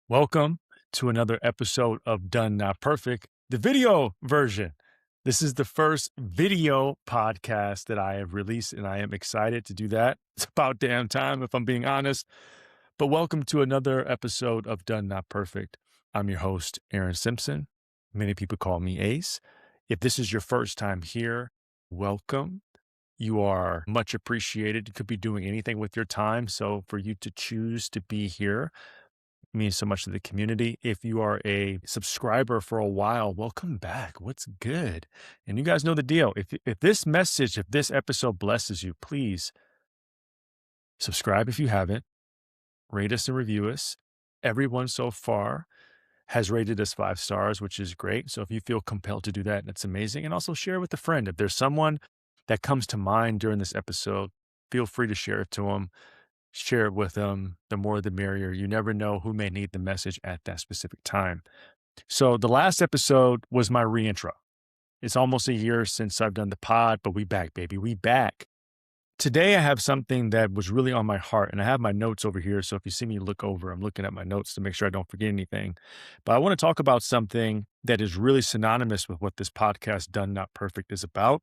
Welcome to another episode of Done Not Perfect, the video version. This is the first video podcast that I have released, and I am excited to do that. It's about damn time, if I'm being honest. But welcome to another episode of Done Not Perfect. I'm your host, Aaron Simpson. Many people call me Ace. If this is your first time here, welcome. You are much appreciated. You could be doing anything with your time. So for you to choose to be here means so much to the community. If you are a subscriber for a while, welcome back. What's good? And you guys know the deal. If this message, if this episode blesses you, please subscribe if you haven't. Rate us and review us. Everyone so far has rated us 5 stars, which is great. So if you feel compelled to do that, that's amazing. And also share with a friend. If there's someone that comes to mind during this episode, feel free to share it to them. Share it with them. The more, the merrier. You never know who may need the message at that specific time. So the last episode was my reintro. It's almost a year since I've done the pod, but we back, baby. We back. Today I have something that was really on my heart, and I have my notes over here. So if you see me look over, I'm looking at my notes to make sure I don't forget anything. But I want to talk about something that is really synonymous with what this podcast, Done Not Perfect, is about.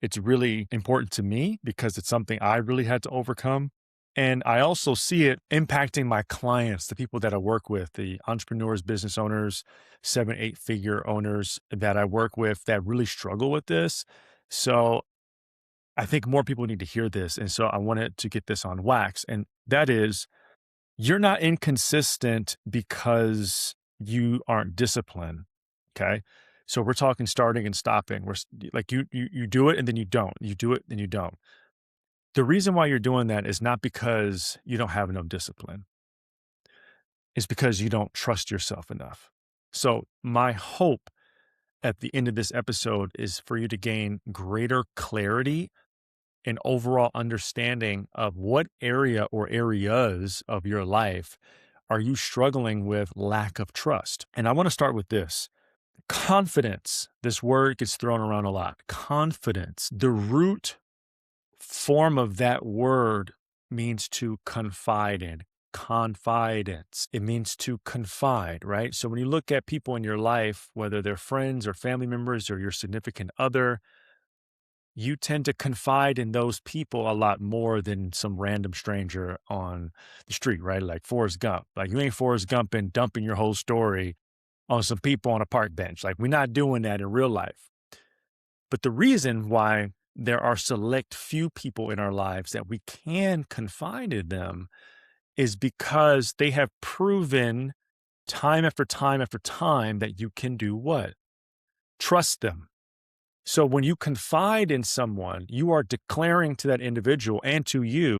It's really important to me because it's something I really had to overcome. And I also see it impacting my clients, the people that I work with, the entrepreneurs, business owners, 7, 8-figure owners that I work with that really struggle with this. So I think more people need to hear this. And so I wanted to get this on wax. And that is, you're not inconsistent because you aren't disciplined. Okay. So we're talking starting and stopping. We're like, you do it and then you don't. You do it and you don't. The reason why you're doing that is not because you don't have enough discipline. It's because you don't trust yourself enough. So my hope at the end of this episode is for you to gain greater clarity and overall understanding of what area or areas of your life are you struggling with lack of trust. And I want to start with this. Confidence. This word gets thrown around a lot. Confidence. The root form of that word means to confide in. Confidence. It means to confide, right? So when you look at people in your life, whether they're friends or family members or your significant other, you tend to confide in those people a lot more than some random stranger on the street, right? Like Forrest Gump. Like you ain't Forrest Gump and dumping your whole story on some people on a park bench. Like we're not doing that in real life. But the reason why there are select few people in our lives that we can confide in them is because they have proven time after time after time that you can do what? Trust them. So when you confide in someone, you are declaring to that individual and to you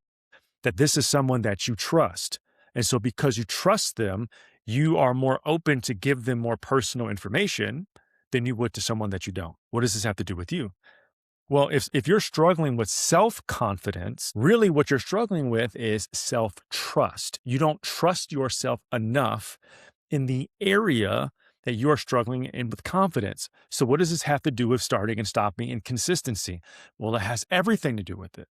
that this is someone that you trust. And so because you trust them, you are more open to give them more personal information than you would to someone that you don't. What does this have to do with you? Well, if you're struggling with self-confidence, really what you're struggling with is self-trust. You don't trust yourself enough in the area that you are struggling in with confidence. So what does this have to do with starting and stopping and consistency? Well, it has everything to do with it.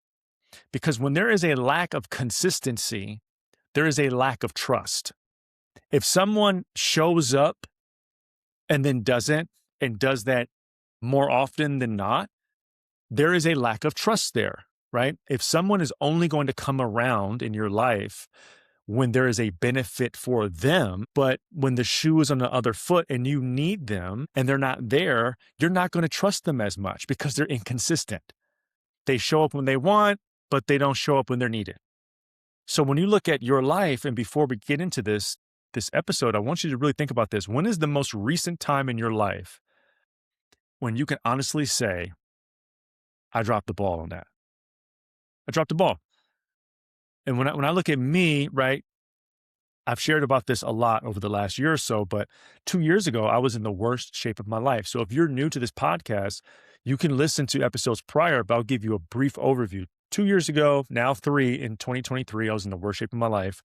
Because when there is a lack of consistency, there is a lack of trust. If someone shows up and then doesn't, and does that more often than not, there is a lack of trust there, right? If someone is only going to come around in your life when there is a benefit for them, but when the shoe is on the other foot and you need them and they're not there, you're not going to trust them as much because they're inconsistent. They show up when they want, but they don't show up when they're needed. So when you look at your life, and before we get into this episode, I want you to really think about this. When is the most recent time in your life when you can honestly say, I dropped the ball on that? I dropped the ball. And when I look at me, right, I've shared about this a lot over the last year or so, but 2 years ago, I was in the worst shape of my life. So if you're new to this podcast, you can listen to episodes prior, but I'll give you a brief overview. 2 years ago, now 3 in 2023, I was in the worst shape of my life,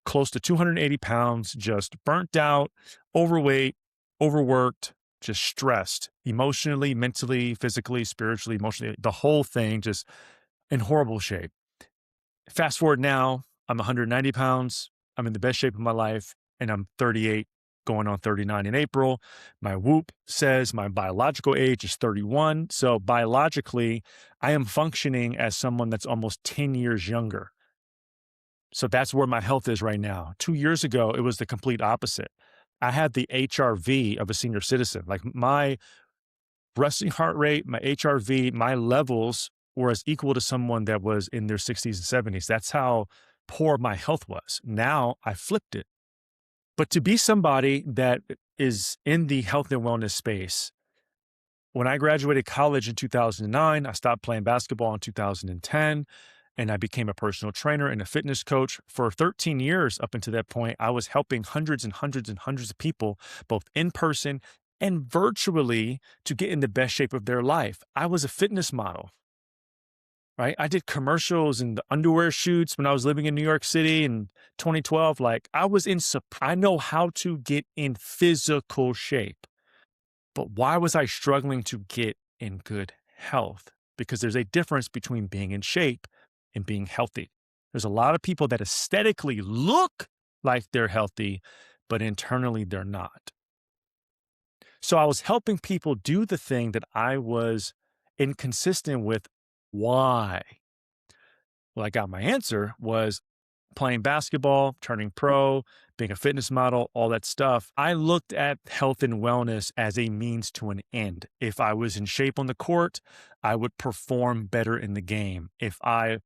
close to 280 pounds, just burnt out, overweight, overworked, just stressed, emotionally, mentally, physically, spiritually, emotionally, the whole thing, just in horrible shape. Fast forward now, I'm 190 pounds. I'm in the best shape of my life. and I'm 38, going on 39 in April. My Whoop says my biological age is 31. So biologically, I am functioning as someone that's almost 10 years younger. So that's where my health is right now. 2 years ago, it was the complete opposite. I had the HRV of a senior citizen. Like my resting heart rate, my HRV, my levels were as equal to someone that was in their 60s and 70s. That's how poor my health was. Now I flipped it. But to be somebody that is in the health and wellness space, when I graduated college in 2009, I stopped playing basketball in 2010, and I became a personal trainer and a fitness coach. For 13 years up until that point, I was helping hundreds and hundreds and hundreds of people, both in person and virtually, to get in the best shape of their life. I was a fitness model, right? I did commercials and the underwear shoots when I was living in New York City in 2012. Like I know how to get in physical shape. But why was I struggling to get in good health? Because there's a difference between being in shape and being healthy. There's a lot of people that aesthetically look like they're healthy, but internally they're not. So I was helping people do the thing that I was inconsistent with. Why? Well, I got my answer was playing basketball, turning pro, being a fitness model, all that stuff. I looked at health and wellness as a means to an end. If I was in shape on the court, I would perform better in the game. If I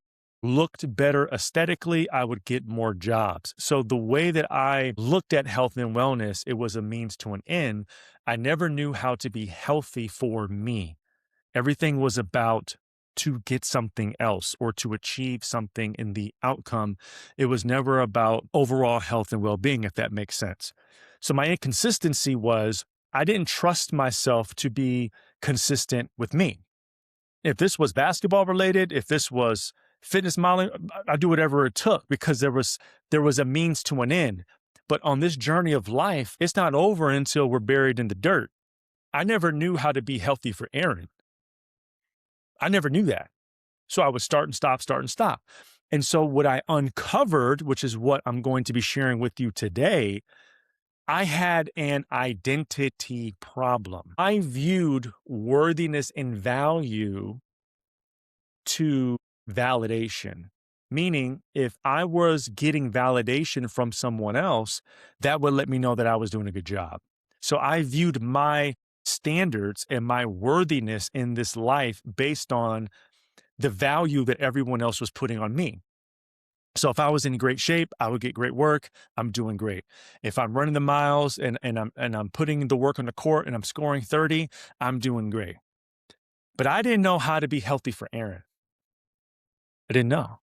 looked better aesthetically, I would get more jobs. So the way that I looked at health and wellness, it was a means to an end. I never knew how to be healthy for me. Everything was about to get something else or to achieve something in the outcome. It was never about overall health and well-being, if that makes sense. So my inconsistency was I didn't trust myself to be consistent with me. If this was basketball related, if this was fitness modeling, I'd do whatever it took because there was a means to an end. But on this journey of life, it's not over until we're buried in the dirt. I never knew how to be healthy for Aaron. I never knew that. So I would start and stop, start and stop. And so what I uncovered, which is what I'm going to be sharing with you today, I had an identity problem. I viewed worthiness and value to validation, meaning if I was getting validation from someone else, that would let me know that I was doing a good job. So I viewed my standards and my worthiness in this life based on the value that everyone else was putting on me. So if I was in great shape, I would get great work. I'm doing great. If I'm running the miles and I'm putting the work on the court and I'm scoring 30, I'm doing great. But I didn't know how to be healthy for Aaron. I didn't know.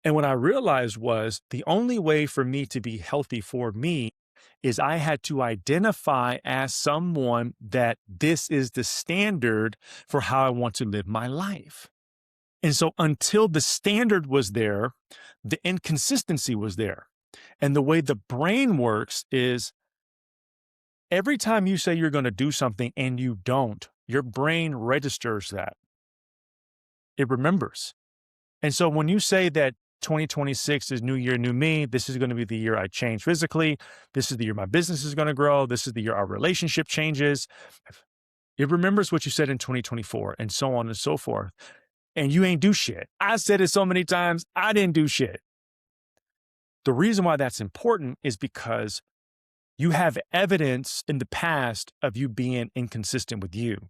And what I realized was the only way for me to be healthy for me is I had to identify as someone that this is the standard for how I want to live my life. And so until the standard was there, the inconsistency was there. And the way the brain works is every time you say you're going to do something and you don't, your brain registers that. It remembers. And so when you say that 2026 is new year, new me, this is going to be the year I change physically, this is the year my business is going to grow, this is the year our relationship changes, it remembers what you said in 2024 and so on and so forth. And you ain't do shit. I said it so many times, I didn't do shit. The reason why that's important is because you have evidence in the past of you being inconsistent with you.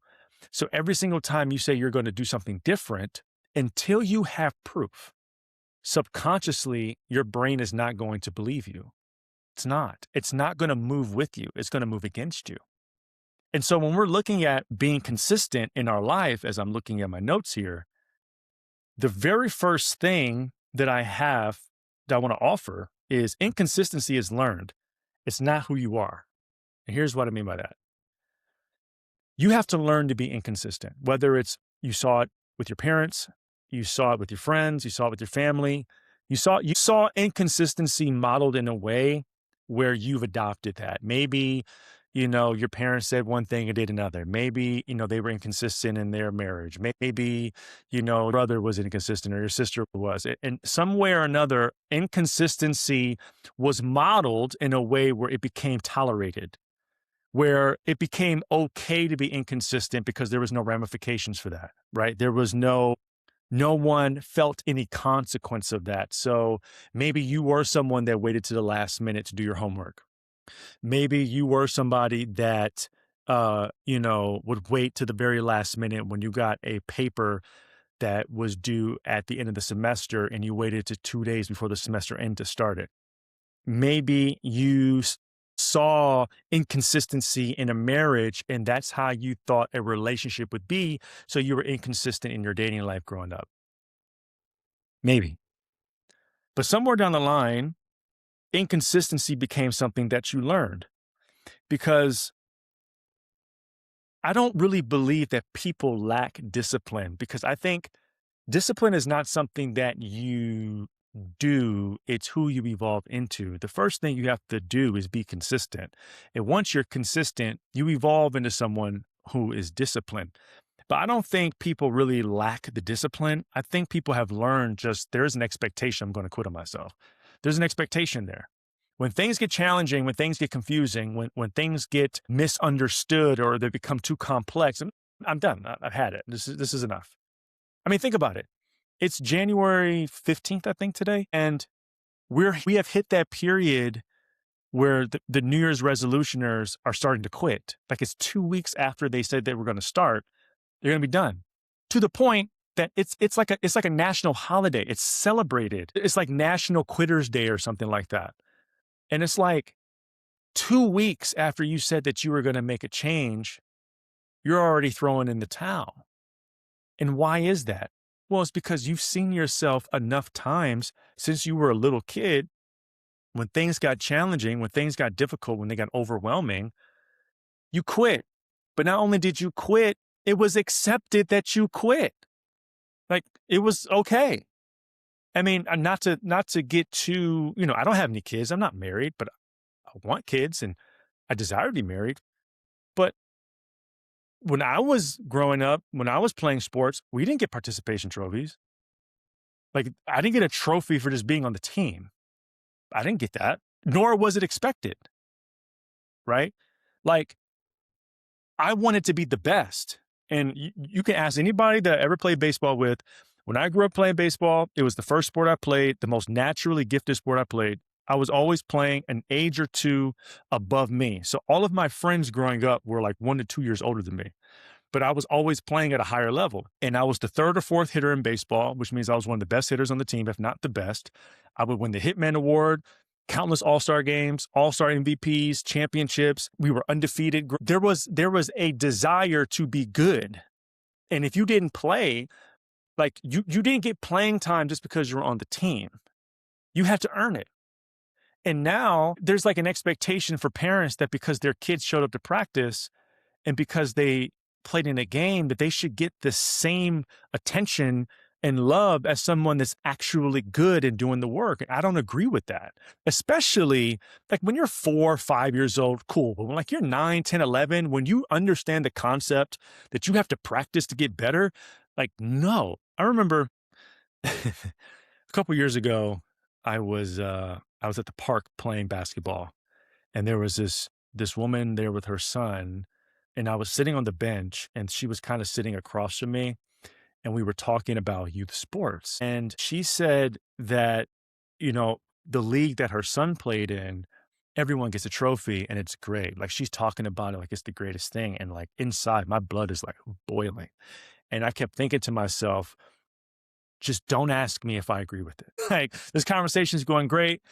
So every single time you say you're going to do something different, until you have proof, subconsciously, your brain is not going to believe you. It's not. It's not going to move with you. It's going to move against you. And so when we're looking at being consistent in our life, as I'm looking at my notes here, the very first thing that I want to offer is inconsistency is learned. It's not who you are. And here's what I mean by that. You have to learn to be inconsistent, whether it's you saw it with your parents, you saw it with your friends, you saw it with your family, you saw inconsistency modeled in a way where you've adopted that. Maybe, your parents said one thing and did another. Maybe, they were inconsistent in their marriage. Maybe, your brother was inconsistent or your sister was. And some way or another, inconsistency was modeled in a way where it became tolerated, where it became okay to be inconsistent because there was no ramifications for that, right? There was no one felt any consequence of that. So maybe you were someone that waited to the last minute to do your homework. Maybe you were somebody that, would wait to the very last minute when you got a paper that was due at the end of the semester and you waited to 2 days before the semester ended to start it. Maybe you saw inconsistency in a marriage and that's how you thought a relationship would be. So you were inconsistent in your dating life growing up. Maybe. But somewhere down the line, inconsistency became something that you learned because I don't really believe that people lack discipline because I think discipline is not something that you do, it's who you evolve into. The first thing you have to do is be consistent. And once you're consistent, you evolve into someone who is disciplined. But I don't think people really lack the discipline. I think people have learned just there's an expectation I'm going to quit on myself. There's an expectation there. When things get challenging, when things get confusing, when things get misunderstood or they become too complex, I'm done. I've had it. This is enough. I mean, think about it. It's January 15th, I think, today, and we have hit that period where the New Year's resolutioners are starting to quit. Like it's 2 weeks after they said they were going to start, they're going to be done. To the point that it's like a national holiday. It's celebrated. It's like National Quitters Day or something like that. And it's like 2 weeks after you said that you were going to make a change, you're already throwing in the towel. And why is that? Well, it's because you've seen yourself enough times since you were a little kid. When things got challenging, when things got difficult, when they got overwhelming, you quit. But not only did you quit, it was accepted that you quit. Like it was okay. I mean, not to get too, I don't have any kids. I'm not married, but I want kids and I desire to be married. But when I was growing up, when I was playing sports, we didn't get participation trophies. Like I didn't get a trophy for just being on the team. I didn't get that, nor was it expected. Right? Like I wanted to be the best. And you can ask anybody that I ever played baseball with. When I grew up playing baseball, it was the first sport I played, the most naturally gifted sport I played. I was always playing an age or two above me. So all of my friends growing up were like 1 to 2 years older than me. But I was always playing at a higher level. And I was the third or fourth hitter in baseball, which means I was one of the best hitters on the team, if not the best. I would win the Hitman Award, countless all-star games, all-star MVPs, championships. We were undefeated. There was a desire to be good. And if you didn't play, like you didn't get playing time just because you were on the team. You had to earn it. And now there's like an expectation for parents that because their kids showed up to practice and because they played in a game, that they should get the same attention and love as someone that's actually good and doing the work. And I don't agree with that, especially like when you're 4 or 5 years old, cool. But when like you're 9, 10, 11, when you understand the concept that you have to practice to get better, like, no. I remember a couple years ago, I was at the park playing basketball, and there was this woman there with her son, and I was sitting on the bench, and she was kind of sitting across from me, and we were talking about youth sports. And she said that, the league that her son played in, everyone gets a trophy and it's great. Like she's talking about it like it's the greatest thing. And like inside, my blood is like boiling. And I kept thinking to myself, just don't ask me if I agree with it. Like this conversation is going great.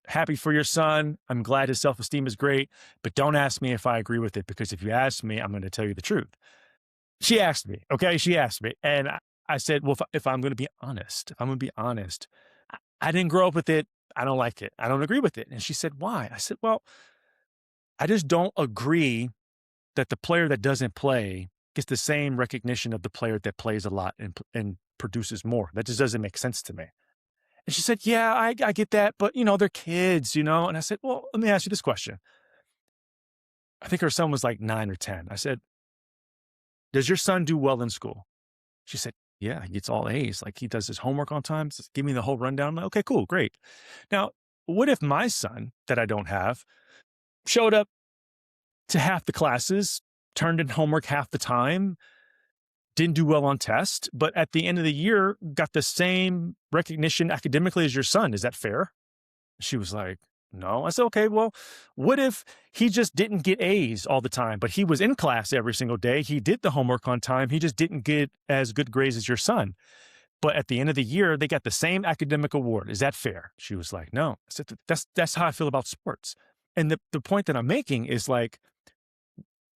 Happy for your son. I'm glad his self-esteem is great, but don't ask me if I agree with it because if you ask me, I'm going to tell you the truth. She asked me, okay? She asked me. And I said, well, if I'm going to be honest, I didn't grow up with it. I don't like it. I don't agree with it. And she said, why? I said, well, I just don't agree that the player that doesn't play gets the same recognition of the player that plays a lot and produces more. That just doesn't make sense to me. And she said, yeah, I get that, but they're kids, And I said, well, let me ask you this question. I think her son was like 9 or 10. I said, does your son do well in school? She said, yeah, he gets all A's. Like he does his homework on time. Just give me the whole rundown. I'm like, okay, cool, great. Now, what if my son that I don't have showed up to half the classes, turned in homework half the time, didn't do well on tests, but at the end of the year got the same recognition academically as your son? Is that fair? She was like, no. I said, okay, well, what if he just didn't get A's all the time, but he was in class every single day? He did the homework on time. He just didn't get as good grades as your son. But at the end of the year, they got the same academic award. Is that fair? She was like, no. I said, that's how I feel about sports. And the point that I'm making is like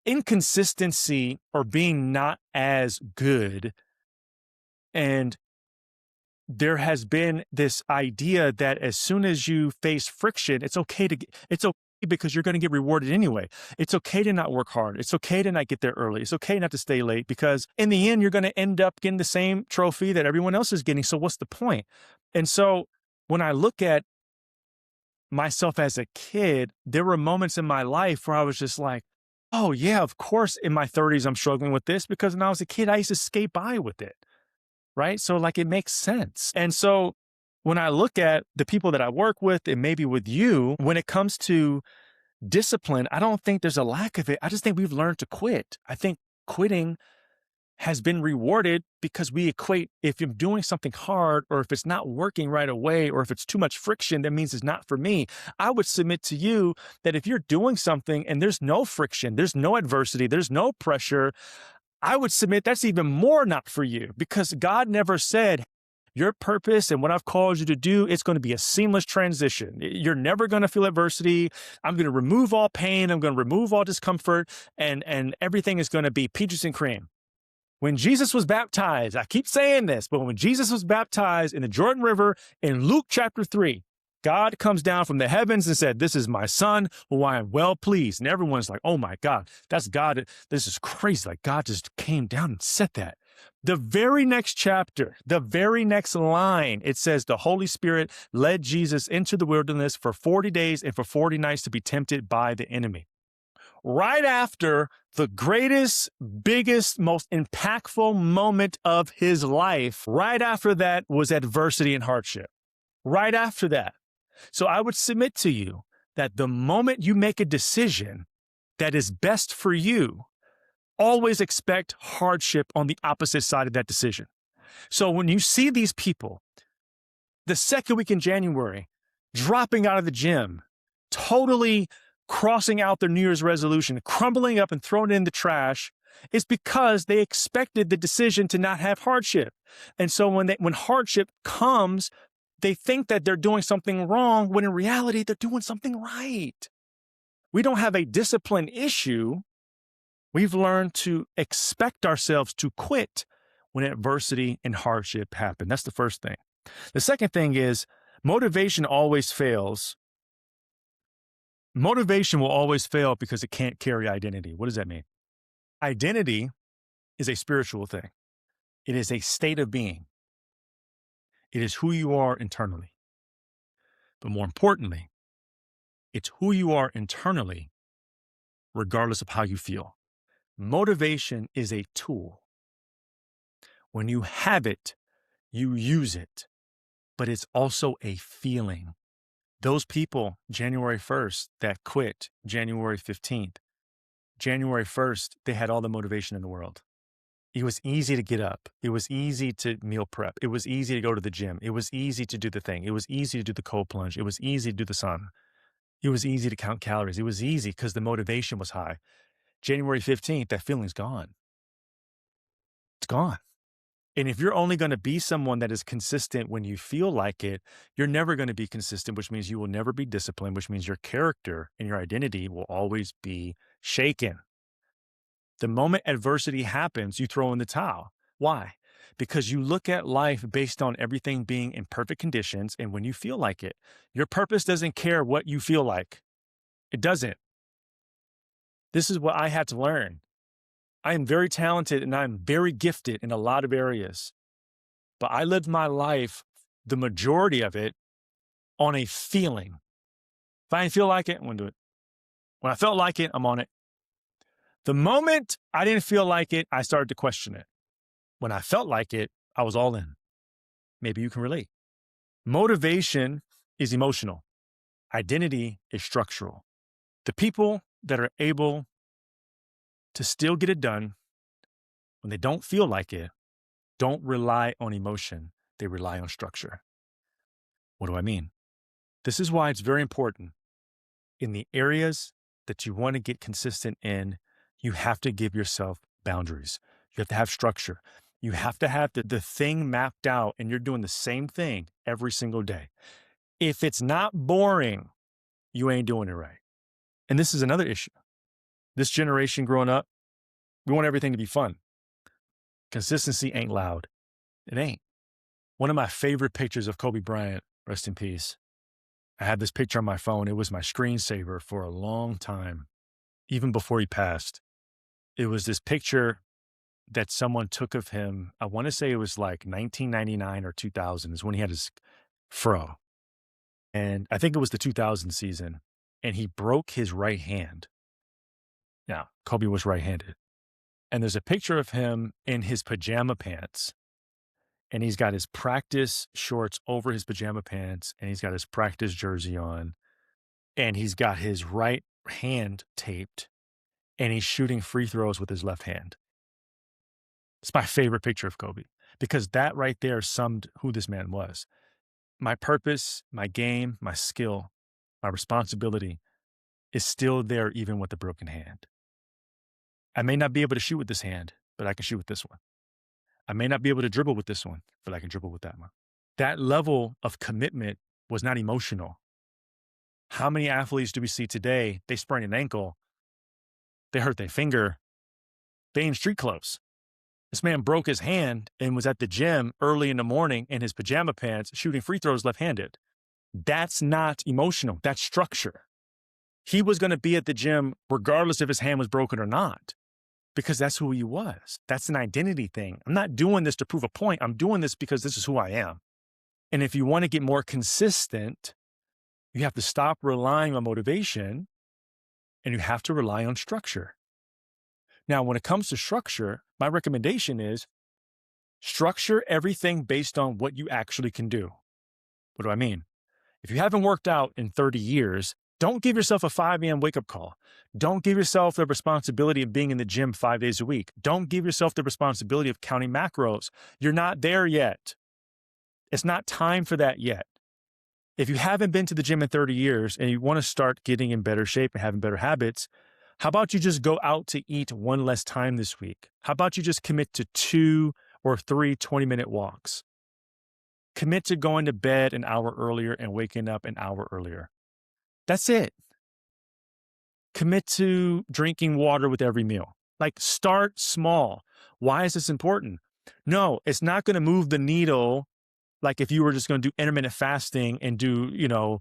inconsistency or being not as good. And there has been this idea that as soon as you face friction, it's okay because you're going to get rewarded anyway. It's okay to not work hard. It's okay to not get there early. It's okay not to stay late because in the end, you're going to end up getting the same trophy that everyone else is getting. So what's the point? And so when I look at myself as a kid, there were moments in my life where I was just like, oh yeah, of course in my 30s, I'm struggling with this because when I was a kid, I used to skate by with it. Right? So like it makes sense. And so when I look at the people that I work with and maybe with you, when it comes to discipline, I don't think there's a lack of it. I just think we've learned to quit. I think quitting has been rewarded because we equate if you're doing something hard or if it's not working right away or if it's too much friction, that means it's not for me. I would submit to you that if you're doing something and there's no friction, there's no adversity, there's no pressure, I would submit that's even more not for you because God never said your purpose and what I've called you to do, it's going to be a seamless transition. You're never going to feel adversity. I'm going to remove all pain. I'm going to remove all discomfort and everything is going to be peaches and cream. When Jesus was baptized, I keep saying this, but when Jesus was baptized in the Jordan River in Luke chapter 3, God comes down from the heavens and said, this is my son who I am well pleased. And everyone's like, oh my God, that's God. This is crazy. Like God just came down and said that. The very next chapter, the very next line, it says the Holy Spirit led Jesus into the wilderness for 40 days and for 40 nights to be tempted by the enemy. Right after the greatest, biggest, most impactful moment of his life, right after that was adversity and hardship. Right after that. So I would submit to you that the moment you make a decision that is best for you, always expect hardship on the opposite side of that decision. So when you see these people, the second week in January, dropping out of the gym, totally crossing out their New Year's resolution, crumbling up and throwing it in the trash, it's because they expected the decision to not have hardship. And so when hardship comes, they think that they're doing something wrong when in reality, they're doing something right. We don't have a discipline issue. We've learned to expect ourselves to quit when adversity and hardship happen. That's the first thing. The second thing is motivation always fails. Motivation will always fail because it can't carry identity. What does that mean? Identity is a spiritual thing. It is a state of being. It is who you are internally. But more importantly, it's who you are internally, regardless of how you feel. Motivation is a tool. When you have it, you use it, but it's also a feeling. Those people, January 1st, that quit January 15th, January 1st, they had all the motivation in the world. It was easy to get up. It was easy to meal prep. It was easy to go to the gym. It was easy to do the thing. It was easy to do the cold plunge. It was easy to do the sun. It was easy to count calories. It was easy because the motivation was high. January 15th, that feeling's gone. It's gone. And if you're only going to be someone that is consistent when you feel like it, you're never going to be consistent, which means you will never be disciplined, which means your character and your identity will always be shaken. The moment adversity happens, you throw in the towel. Why? Because you look at life based on everything being in perfect conditions and when you feel like it. Your purpose doesn't care what you feel like. It doesn't. This is what I had to learn. I am very talented and I'm very gifted in a lot of areas. But I lived my life, the majority of it, on a feeling. If I didn't feel like it, I'm going to do it. When I felt like it, I'm on it. The moment I didn't feel like it, I started to question it. When I felt like it, I was all in. Maybe you can relate. Motivation is emotional. Identity is structural. The people that are able to still get it done when they don't feel like it don't rely on emotion. They rely on structure. What do I mean? This is why it's very important in the areas that you want to get consistent in. You have to give yourself boundaries. You have to have structure. You have to have the thing mapped out, and you're doing the same thing every single day. If it's not boring, you ain't doing it right. And this is another issue. This generation growing up, we want everything to be fun. Consistency ain't loud. It ain't. One of my favorite pictures of Kobe Bryant, rest in peace. I had this picture on my phone. It was my screensaver for a long time, even before he passed. It was this picture that someone took of him. I want to say it was like 1999 or 2000 is when he had his fro. And I think it was the 2000 season. And he broke his right hand. Now, Kobe was right-handed. And there's a picture of him in his pajama pants. And he's got his practice shorts over his pajama pants. And he's got his practice jersey on. And he's got his right hand taped. And he's shooting free throws with his left hand. It's my favorite picture of Kobe because that right there summed who this man was. My purpose, my game, my skill, my responsibility is still there even with a broken hand. I may not be able to shoot with this hand, but I can shoot with this one. I may not be able to dribble with this one, but I can dribble with that one. That level of commitment was not emotional. How many athletes do we see today? They sprain an ankle, they hurt their finger, they in street clothes. This man broke his hand and was at the gym early in the morning in his pajama pants shooting free throws left-handed. That's not emotional. That's structure. He was going to be at the gym regardless if his hand was broken or not because that's who he was. That's an identity thing. I'm not doing this to prove a point. I'm doing this because this is who I am. And if you want to get more consistent, you have to stop relying on motivation and you have to rely on structure. Now, when it comes to structure, my recommendation is structure everything based on what you actually can do. What do I mean? If you haven't worked out in 30 years, don't give yourself a 5 a.m. wake-up call. Don't give yourself the responsibility of being in the gym 5 days a week. Don't give yourself the responsibility of counting macros. You're not there yet. It's not time for that yet. If you haven't been to the gym in 30 years and you want to start getting in better shape and having better habits, how about you just go out to eat one less time this week? How about you just commit to 2 or 3 20-minute walks? Commit to going to bed an hour earlier and waking up an hour earlier. That's it. Commit to drinking water with every meal. Like start small. Why is this important? No, it's not going to move the needle like if you were just going to do intermittent fasting and do,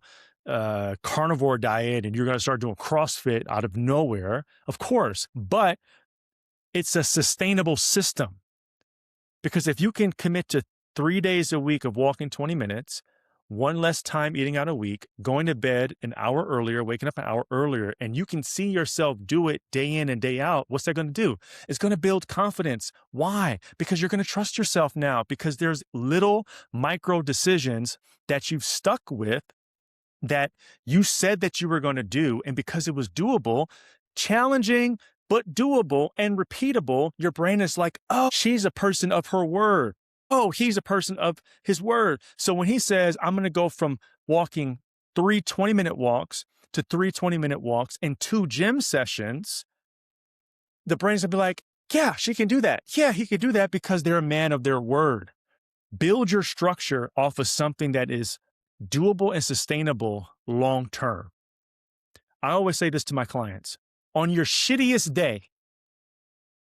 carnivore diet and you're going to start doing CrossFit out of nowhere, of course, but it's a sustainable system. Because if you can commit to 3 days a week of walking 20 minutes, one less time eating out a week, going to bed an hour earlier, waking up an hour earlier, and you can see yourself do it day in and day out, what's that going to do? It's going to build confidence. Why? Because you're going to trust yourself now because there's little micro decisions that you've stuck with that you said that you were going to do. And because it was doable, challenging, but doable and repeatable, your brain is like, oh, she's a person of her word. Oh, he's a person of his word. So when he says, I'm going to go from walking 3 20-minute walks to 3 20-minute walks in 2 gym sessions, the brain's going to be like, yeah, she can do that. Yeah, he can do that because they're a man of their word. Build your structure off of something that is doable and sustainable long term. I always say this to my clients. On your shittiest day,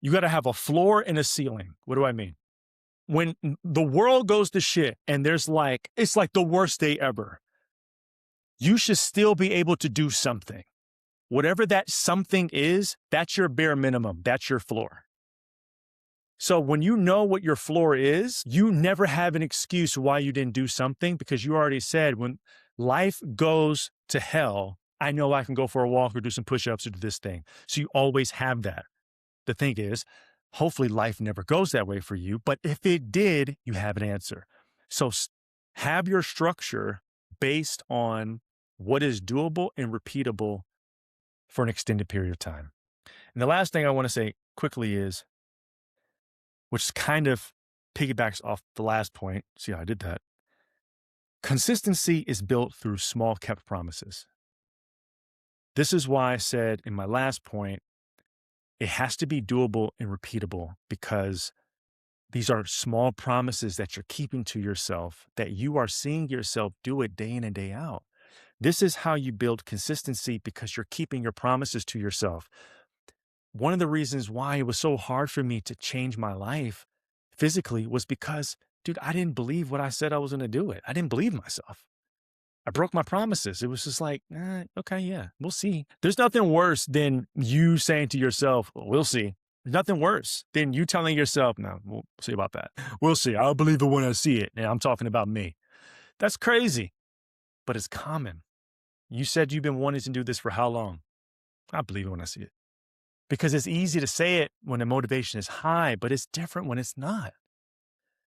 you got to have a floor and a ceiling. What do I mean? When the world goes to shit and it's like the worst day ever, you should still be able to do something. Whatever that something is, that's your bare minimum. That's your floor. So when you know what your floor is, you never have an excuse why you didn't do something because you already said when life goes to hell, I know I can go for a walk or do some push-ups or do this thing. So you always have that. the thing is, hopefully life never goes that way for you. But if it did, you have an answer. So have your structure based on what is doable and repeatable for an extended period of time. And the last thing I want to say quickly is, which kind of piggybacks off the last point. See how I did that? Consistency is built through small kept promises. This is why I said in my last point, it has to be doable and repeatable, because these are small promises that you're keeping to yourself, that you are seeing yourself do it day in and day out. This is how you build consistency, because you're keeping your promises to yourself. One of the reasons why it was so hard for me to change my life physically was because, dude, I didn't believe what I said I was going to do it. I didn't believe myself. I broke my promises. It was just like, okay, yeah, we'll see. There's nothing worse than you saying to yourself, well, we'll see. There's nothing worse than you telling yourself, no, we'll see about that. We'll see. I'll believe it when I see it. And I'm talking about me. That's crazy, but it's common. You said you've been wanting to do this for how long? I believe it when I see it. Because it's easy to say it when the motivation is high, but it's different when it's not.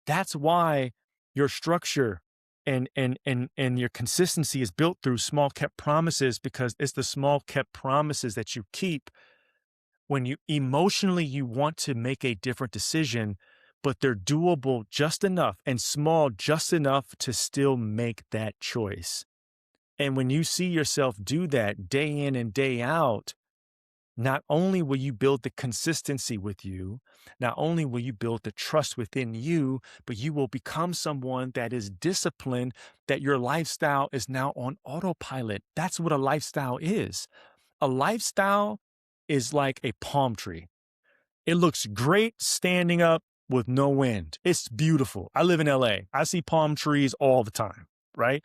That's why your structure and your consistency is built through small kept promises, because it's the small kept promises that you keep when you emotionally you want to make a different decision, but they're doable just enough and small just enough to still make that choice. And when you see yourself do that day in and day out, not only will you build the consistency with you, not only will you build the trust within you, but you will become someone that is disciplined, that your lifestyle is now on autopilot. That's what a lifestyle is. A lifestyle is like a palm tree. It looks great standing up with no wind. It's beautiful. I live in LA. I see palm trees all the time, right?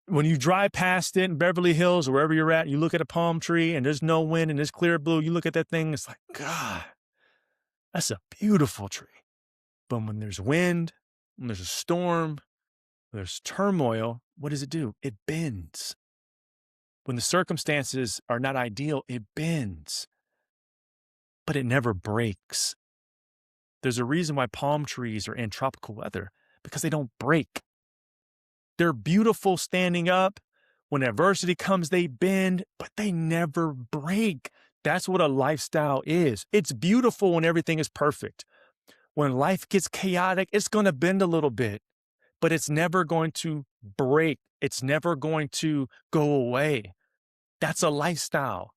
When you drive past it in Beverly Hills or wherever you're at, you look at a palm tree and there's no wind and it's clear blue. You look at that thing, it's like, God, that's a beautiful tree. But when there's wind, when there's a storm, when there's turmoil, what does it do? It bends. When the circumstances are not ideal, it bends. But it never breaks. There's a reason why palm trees are in tropical weather, because they don't break. They're beautiful standing up. When adversity comes, they bend, but they never break. That's what a lifestyle is. It's beautiful when everything is perfect. When life gets chaotic, it's going to bend a little bit, but it's never going to break. It's never going to go away. That's a lifestyle.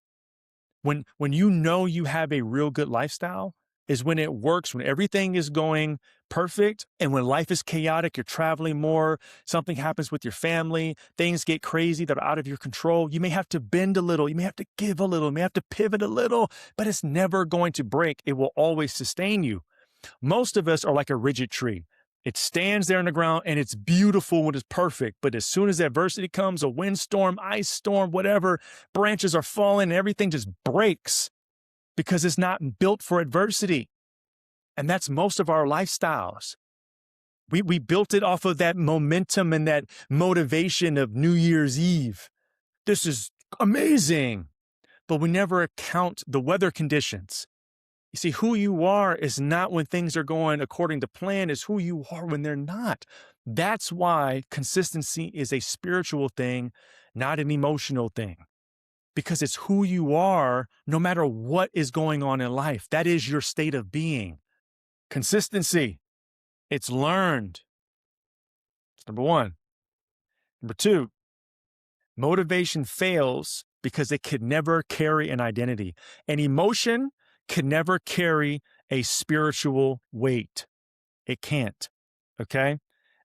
When you know you have a real good lifestyle is when it works, when everything is going perfect, and when life is chaotic, you're traveling more, something happens with your family, things get crazy that are out of your control. You may have to bend a little, you may have to give a little, you may have to pivot a little, but it's never going to break. It will always sustain you. Most of us are like a rigid tree. It stands there in the ground and it's beautiful when it's perfect. But as soon as adversity comes, a windstorm, ice storm, whatever, branches are falling and everything just breaks because it's not built for adversity. And that's most of our lifestyles. We built it off of that momentum and that motivation of New Year's Eve. This is amazing. But we never account the weather conditions. You see, who you are is not when things are going according to plan, is who you are when they're not. That's why consistency is a spiritual thing, not an emotional thing, because it's who you are no matter what is going on in life. That is your state of being. Consistency, it's learned. It's number one. Number two, motivation fails because it could never carry an identity. An emotion can never carry a spiritual weight. It can't, okay?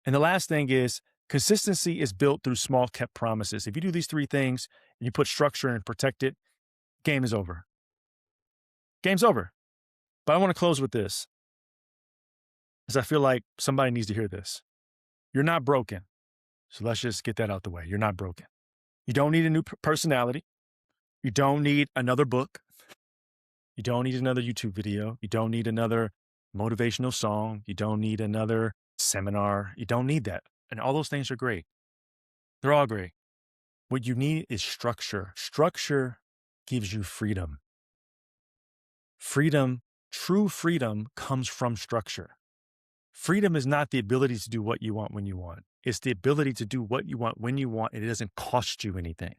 And the last thing is consistency is built through small kept promises. If you do these three things, and you put structure and protect it, game is over. Game's over. But I want to close with this, because I feel like somebody needs to hear this. You're not broken. So let's just get that out the way. You're not broken. You don't need a new personality. You don't need another book. You don't need another YouTube video. You don't need another motivational song. You don't need another seminar. You don't need that. And all those things are great. They're all great. What you need is structure. Structure gives you freedom. Freedom, true freedom comes from structure. Freedom is not the ability to do what you want when you want. It's the ability to do what you want when you want, and it doesn't cost you anything.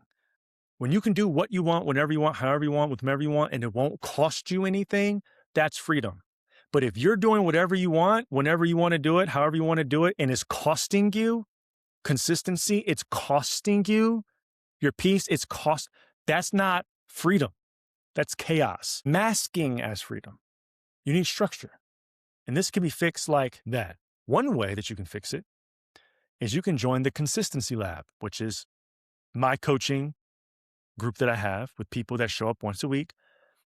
When you can do what you want, whenever you want, however you want, with whomever you want, and it won't cost you anything, that's freedom. But if you're doing whatever you want, whenever you want to do it, however you want to do it, and it's costing you consistency, it's costing you your peace, that's not freedom. That's chaos. Masking as freedom. You need structure. And this can be fixed like that. One way that you can fix it is you can join the Consistency Lab, which is my coaching group that I have with people that show up once a week.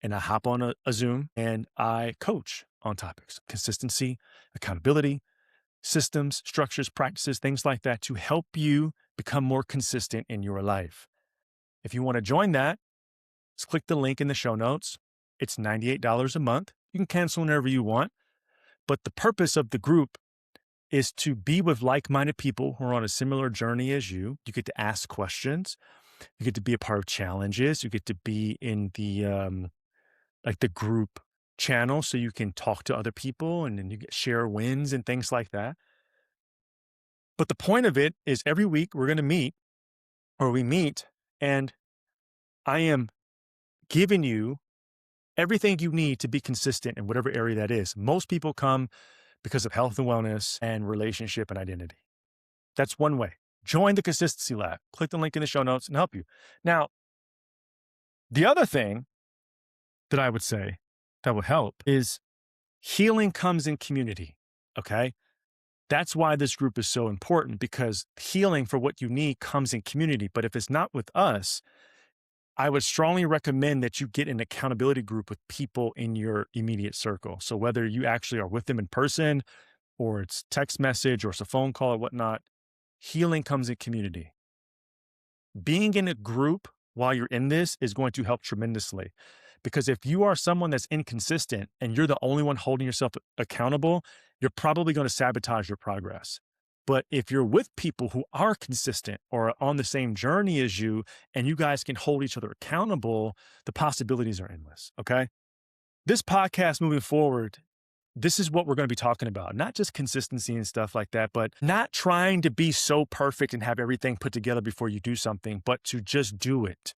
And I hop on a Zoom and I coach on topics, consistency, accountability, systems, structures, practices, things like that to help you become more consistent in your life. If you want to join that, just click the link in the show notes. It's $98 a month. You can cancel whenever you want. But the purpose of the group is to be with like-minded people who are on a similar journey as you. You get to ask questions. You get to be a part of challenges. You get to be in the the group channel so you can talk to other people and then you get share wins and things like that. But the point of it is every week we meet, and I am giving you everything you need to be consistent in whatever area that is. Most people come because of health and wellness and relationship and identity. That's one way. Join the Consistency Lab. Click the link in the show notes and help you. Now, the other thing that I would say that would help is healing comes in community, okay? That's why this group is so important, because healing for what you need comes in community. But if it's not with us, I would strongly recommend that you get an accountability group with people in your immediate circle. So whether you actually are with them in person or it's text message or it's a phone call or whatnot, healing comes in community. Being in a group while you're in this is going to help tremendously, because if you are someone that's inconsistent and you're the only one holding yourself accountable, you're probably going to sabotage your progress. But if you're with people who are consistent or are on the same journey as you, and you guys can hold each other accountable, the possibilities are endless, okay? This podcast moving forward, this is what we're going to be talking about. Not just consistency and stuff like that, but not trying to be so perfect and have everything put together before you do something, but to just do it.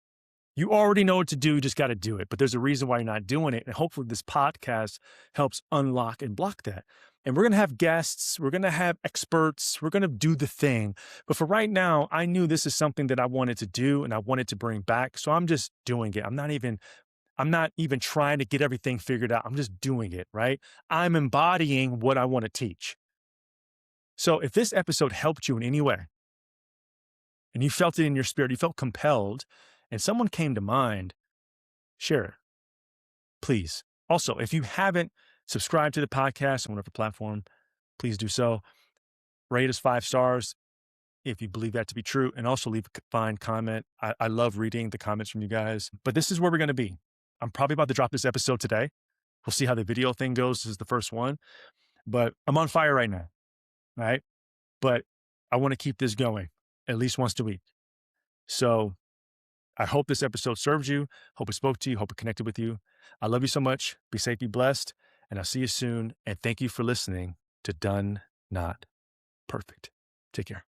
You already know what to do, you just got to do it. But there's a reason why you're not doing it. And hopefully this podcast helps unlock and block that. And we're going to have guests, we're going to have experts, we're going to do the thing. But for right now, I knew this is something that I wanted to do and I wanted to bring back. So I'm just doing it. I'm not even trying to get everything figured out. I'm just doing it, right? I'm embodying what I want to teach. So if this episode helped you in any way, and you felt it in your spirit, you felt compelled, and someone came to mind, share it, please. Also, if you haven't subscribed to the podcast on whatever platform, please do so. Rate us 5 stars if you believe that to be true, and also leave a fine comment. I love reading the comments from you guys. But this is where we're going to be. I'm probably about to drop this episode today. We'll see how the video thing goes. This is the first one. But I'm on fire right now, right? But I want to keep this going at least once a week. So I hope this episode served you. Hope it spoke to you. Hope it connected with you. I love you so much. Be safe, be blessed. And I'll see you soon. And thank you for listening to Done Not Perfect. Take care.